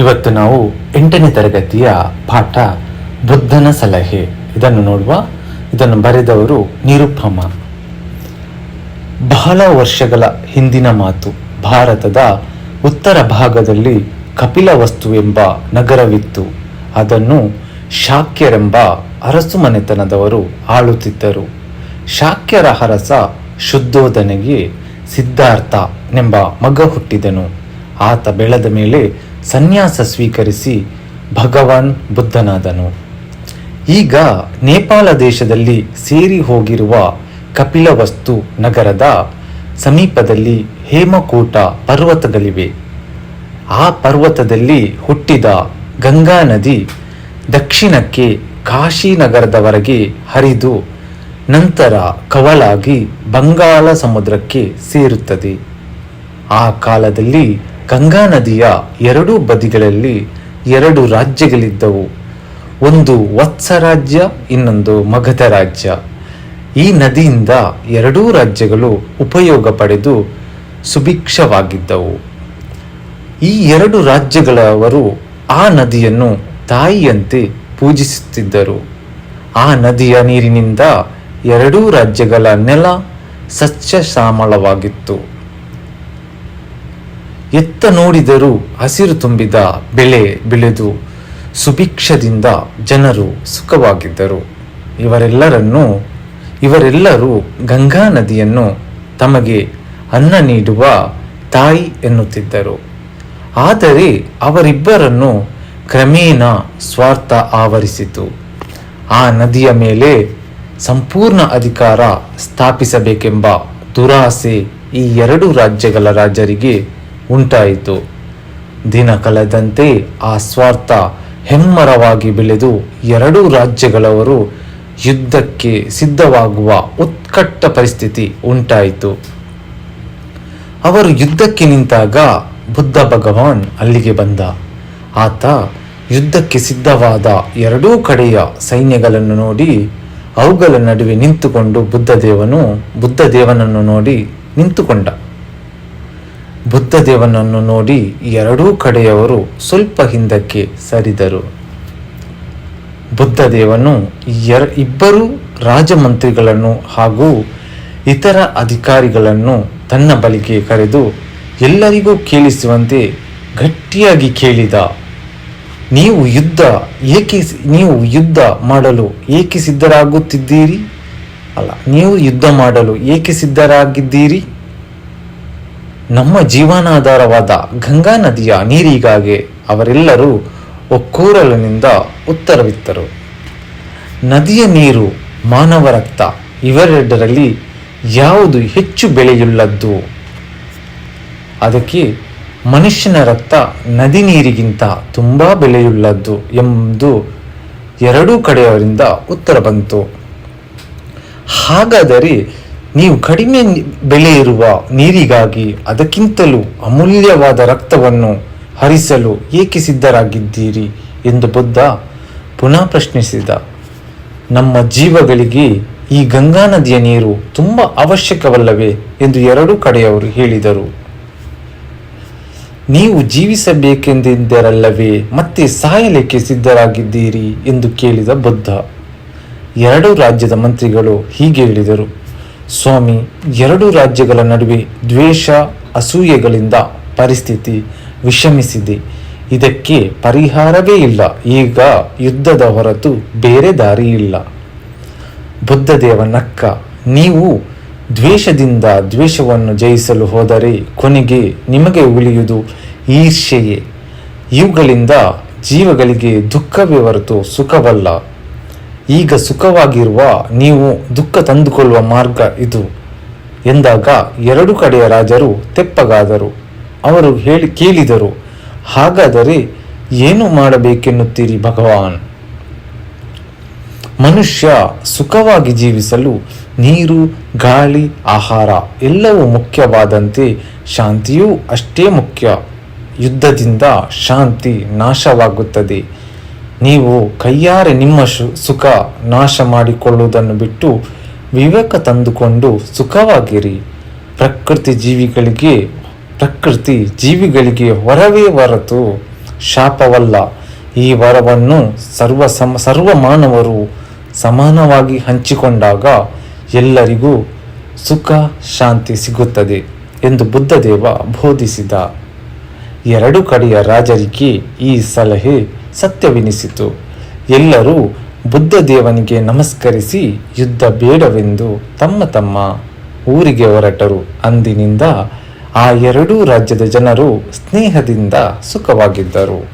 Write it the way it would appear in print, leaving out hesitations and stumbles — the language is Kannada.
ಇವತ್ತು ನಾವು 8ನೇ ತರಗತಿಯ ಪಾಠ ಬುದ್ಧನ ಸಲಹೆ ಇದನ್ನು ನೋಡುವ. ಇದನ್ನು ಬರೆದವರು ನಿರುಪಮ. ಬಹಳ ವರ್ಷಗಳ ಹಿಂದಿನ ಮಾತು. ಭಾರತದ ಉತ್ತರ ಭಾಗದಲ್ಲಿ ಕಪಿಲವಸ್ತು ಎಂಬ ನಗರವಿತ್ತು. ಅದನ್ನು ಶಾಕ್ಯರೆಂಬ ಅರಸು ಮನೆತನದವರು ಆಳುತ್ತಿದ್ದರು. ಶಾಕ್ಯರ ಅರಸ ಶುದ್ಧೋಧನೆಗೆ ಸಿದ್ಧಾರ್ಥನೆಂಬ ಮಗ ಹುಟ್ಟಿದನು. ಆತ ಬೆಳೆದ ಮೇಲೆ ಸನ್ಯಾಸ ಸ್ವೀಕರಿಸಿ ಭಗವಾನ್ ಬುದ್ಧನಾದನು. ಈಗ ನೇಪಾಳ ದೇಶದಲ್ಲಿ ಸೇರಿ ಹೋಗಿರುವ ಕಪಿಲವಸ್ತು ನಗರದ ಸಮೀಪದಲ್ಲಿ ಹೇಮಕೂಟ ಪರ್ವತಗಳಿವೆ. ಆ ಪರ್ವತದಲ್ಲಿ ಹುಟ್ಟಿದ ಗಂಗಾ ನದಿ ದಕ್ಷಿಣಕ್ಕೆ ಕಾಶಿನಗರದವರೆಗೆ ಹರಿದು ನಂತರ ಕವಲಾಗಿ ಬಂಗಾಳ ಸಮುದ್ರಕ್ಕೆ ಸೇರುತ್ತದೆ. ಆ ಕಾಲದಲ್ಲಿ ಗಂಗಾ ನದಿಯ ಎರಡೂ ಬದಿಗಳಲ್ಲಿ 2 ರಾಜ್ಯಗಳಿದ್ದವು. ಒಂದು ವತ್ಸ ರಾಜ್ಯ, ಇನ್ನೊಂದು ಮಗಧ ರಾಜ್ಯ. ಈ ನದಿಯಿಂದ 2 ರಾಜ್ಯಗಳು ಉಪಯೋಗ ಪಡೆದು ಸುಭಿಕ್ಷವಾಗಿದ್ದವು. ಈ 2 ರಾಜ್ಯಗಳವರು ಆ ನದಿಯನ್ನು ತಾಯಿಯಂತೆ ಪೂಜಿಸುತ್ತಿದ್ದರು. ಆ ನದಿಯ ನೀರಿನಿಂದ 2 ರಾಜ್ಯಗಳ ನೆಲ ಸಸ್ಯ ಶ್ಯಾಮಳವಾಗಿತ್ತು. ಎತ್ತ ನೋಡಿದರೂ ಹಸಿರು ತುಂಬಿದ ಬೆಳೆ ಬೆಳೆದು ಸುಭಿಕ್ಷದಿಂದ ಜನರು ಸುಖವಾಗಿದ್ದರು. ಇವರೆಲ್ಲರೂ ಗಂಗಾ ನದಿಯನ್ನು ತಮಗೆ ಅನ್ನ ನೀಡುವ ತಾಯಿ ಎನ್ನುತ್ತಿದ್ದರು. ಆದರೆ ಅವರಿಬ್ಬರನ್ನು ಕ್ರಮೇಣ ಸ್ವಾರ್ಥ ಆವರಿಸಿತು. ಆ ನದಿಯ ಮೇಲೆ ಸಂಪೂರ್ಣ ಅಧಿಕಾರ ಸ್ಥಾಪಿಸಬೇಕೆಂಬ ದುರಾಸೆ ಈ 2 ರಾಜ್ಯಗಳ ರಾಜರಿಗೆ ಉಂಟಾಯಿತು. ದಿನ ಕಳೆದಂತೆ ಆ ಸ್ವಾರ್ಥ ಹೆಮ್ಮರವಾಗಿ ಬೆಳೆದು 2 ರಾಜ್ಯಗಳವರು ಯುದ್ಧಕ್ಕೆ ಸಿದ್ಧವಾಗುವ ಉತ್ಕಟ ಪರಿಸ್ಥಿತಿ ಉಂಟಾಯಿತು. ಅವರು ಯುದ್ಧಕ್ಕೆ ನಿಂತಾಗ ಬುದ್ಧ ಭಗವಾನ್ ಅಲ್ಲಿಗೆ ಬಂದ. ಆತ ಯುದ್ಧಕ್ಕೆ ಸಿದ್ಧವಾದ 2 ಕಡೆಯ ಸೈನ್ಯಗಳನ್ನು ನೋಡಿ ಅವುಗಳ ನಡುವೆ ನಿಂತುಕೊಂಡು ಬುದ್ಧದೇವನನ್ನು ನೋಡಿ ನಿಂತುಕೊಂಡ. ಬುದ್ಧದೇವನನ್ನು ನೋಡಿ 2 ಕಡೆಯವರು ಸ್ವಲ್ಪ ಹಿಂದಕ್ಕೆ ಸರಿದರು. ಬುದ್ಧದೇವನು ಇಬ್ಬರು ರಾಜಮಂತ್ರಿಗಳನ್ನು ಹಾಗೂ ಇತರ ಅಧಿಕಾರಿಗಳನ್ನು ತನ್ನ ಬಳಿಗೆ ಕರೆದು ಎಲ್ಲರಿಗೂ ಕೇಳಿಸುವಂತೆ ಗಟ್ಟಿಯಾಗಿ ಕೇಳಿದ. ನೀವು ಯುದ್ಧ ಮಾಡಲು ಏಕೆ ಸಿದ್ಧರಾಗಿದ್ದೀರಿ? ನಮ್ಮ ಜೀವನಾಧಾರವಾದ ಗಂಗಾ ನದಿಯ ನೀರಿಗಾಗಿ ಅವರೆಲ್ಲರೂ ಒಕ್ಕೊರಲಿನಿಂದ ಉತ್ತರವಿತ್ತರು. ನದಿಯ ನೀರು, ಮಾನವ ರಕ್ತ ಇವೆರಡರಲ್ಲಿ ಯಾವುದು ಹೆಚ್ಚು ಬೆಲೆಯುಳ್ಳದ್ದು? ಅದಕ್ಕೆ ಮನುಷ್ಯನ ರಕ್ತ ನದಿ ನೀರಿಗಿಂತ ತುಂಬಾ ಬೆಲೆಯುಳ್ಳದ್ದು ಎಂದು 2 ಕಡೆಯವರಿಂದ ಉತ್ತರ ಬಂತು. ಹಾಗಾದರೆ ನೀವು ಕಡಿಮೆ ಬೆಲೆ ಇರುವ ನೀರಿಗಾಗಿ ಅದಕ್ಕಿಂತಲೂ ಅಮೂಲ್ಯವಾದ ರಕ್ತವನ್ನು ಹರಿಸಲು ಏಕೆ ಸಿದ್ಧರಾಗಿದ್ದೀರಿ ಎಂದು ಬುದ್ಧ ಪುನಃ ಪ್ರಶ್ನಿಸಿದ. ನಮ್ಮ ಜೀವಗಳಿಗೆ ಈ ಗಂಗಾ ನದಿಯ ನೀರು ತುಂಬಾ ಅವಶ್ಯಕವಲ್ಲವೇ ಎಂದು 2 ಕಡೆಯವರು ಹೇಳಿದರು. ನೀವು ಜೀವಿಸಬೇಕೆಂದಿದ್ದರಲ್ಲವೇ ಮತ್ತೆ ಸಾಯಲಿಕ್ಕೆ ಸಿದ್ಧರಾಗಿದ್ದೀರಿ ಎಂದು ಕೇಳಿದ ಬುದ್ಧ. 2 ರಾಜ್ಯದ ಮಂತ್ರಿಗಳು ಹೀಗೆ ಹೇಳಿದರು. ಸ್ವಾಮಿ, 2 ರಾಜ್ಯಗಳ ನಡುವೆ ದ್ವೇಷ ಅಸೂಯೆಗಳಿಂದ ಪರಿಸ್ಥಿತಿ ವಿಷಮಿಸಿದೆ. ಇದಕ್ಕೆ ಪರಿಹಾರವೇ ಇಲ್ಲ. ಈಗ ಯುದ್ಧದ ಹೊರತು ಬೇರೆ ದಾರಿ ಇಲ್ಲ. ಬುದ್ಧದೇವ ನಕ್ಕ. ನೀವು ದ್ವೇಷದಿಂದ ದ್ವೇಷವನ್ನು ಜಯಿಸಲು ಹೋದರೆ ಕೊನೆಗೆ ನಿಮಗೆ ಉಳಿಯುವುದು ಈರ್ಷ್ಯೆಯೇ. ಇವುಗಳಿಂದ ಜೀವಗಳಿಗೆ ದುಃಖವೇ ಹೊರತು ಸುಖವಲ್ಲ. ಈಗ ಸುಖವಾಗಿರುವ ನೀವು ದುಃಖ ತಂದುಕೊಳ್ಳುವ ಮಾರ್ಗ ಇದು ಎಂದಾಗ 2 ಕಡೆಯ ರಾಜರು ತೆಪ್ಪಗಾದರು. ಅವರು ಕೇಳಿದರು, ಹಾಗಾದರೆ ಏನು ಮಾಡಬೇಕೆನ್ನುತ್ತೀರಿ ಭಗವಾನ್? ಮನುಷ್ಯ ಸುಖವಾಗಿ ಜೀವಿಸಲು ನೀರು, ಗಾಳಿ, ಆಹಾರ ಎಲ್ಲವೂ ಮುಖ್ಯವಾದಂತೆ ಶಾಂತಿಯೂ ಅಷ್ಟೇ ಮುಖ್ಯ. ಯುದ್ಧದಿಂದ ಶಾಂತಿ ನಾಶವಾಗುತ್ತದೆ. ನೀವು ಕೈಯಾರೆ ನಿಮ್ಮ ಸುಖ ನಾಶ ಮಾಡಿಕೊಳ್ಳುವುದನ್ನು ಬಿಟ್ಟು ವಿವೇಕ ತಂದುಕೊಂಡು ಸುಖವಾಗಿರಿ. ಪ್ರಕೃತಿ ಜೀವಿಗಳಿಗೆ ವರವೇ ಹೊರತು ಶಾಪವಲ್ಲ. ಈ ವರವನ್ನು ಸರ್ವ ಮಾನವರು ಸಮಾನವಾಗಿ ಹಂಚಿಕೊಂಡಾಗ ಎಲ್ಲರಿಗೂ ಸುಖ ಶಾಂತಿ ಸಿಗುತ್ತದೆ ಎಂದು ಬುದ್ಧದೇವ ಬೋಧಿಸಿದ. ಎರಡು ಕಡೆಯ ರಾಜರಿಗೆ ಈ ಸಲಹೆ ಸತ್ಯವೆನಿಸಿತು. ಎಲ್ಲರೂ ಬುದ್ಧದೇವನಿಗೆ ನಮಸ್ಕರಿಸಿ ಯುದ್ಧ ಬೇಡವೆಂದು ತಮ್ಮ ತಮ್ಮ ಊರಿಗೆ ಹೊರಟರು. ಅಂದಿನಿಂದ ಆ ಎರಡೂ ರಾಜ್ಯದ ಜನರು ಸ್ನೇಹದಿಂದ ಸುಖವಾಗಿದ್ದರು.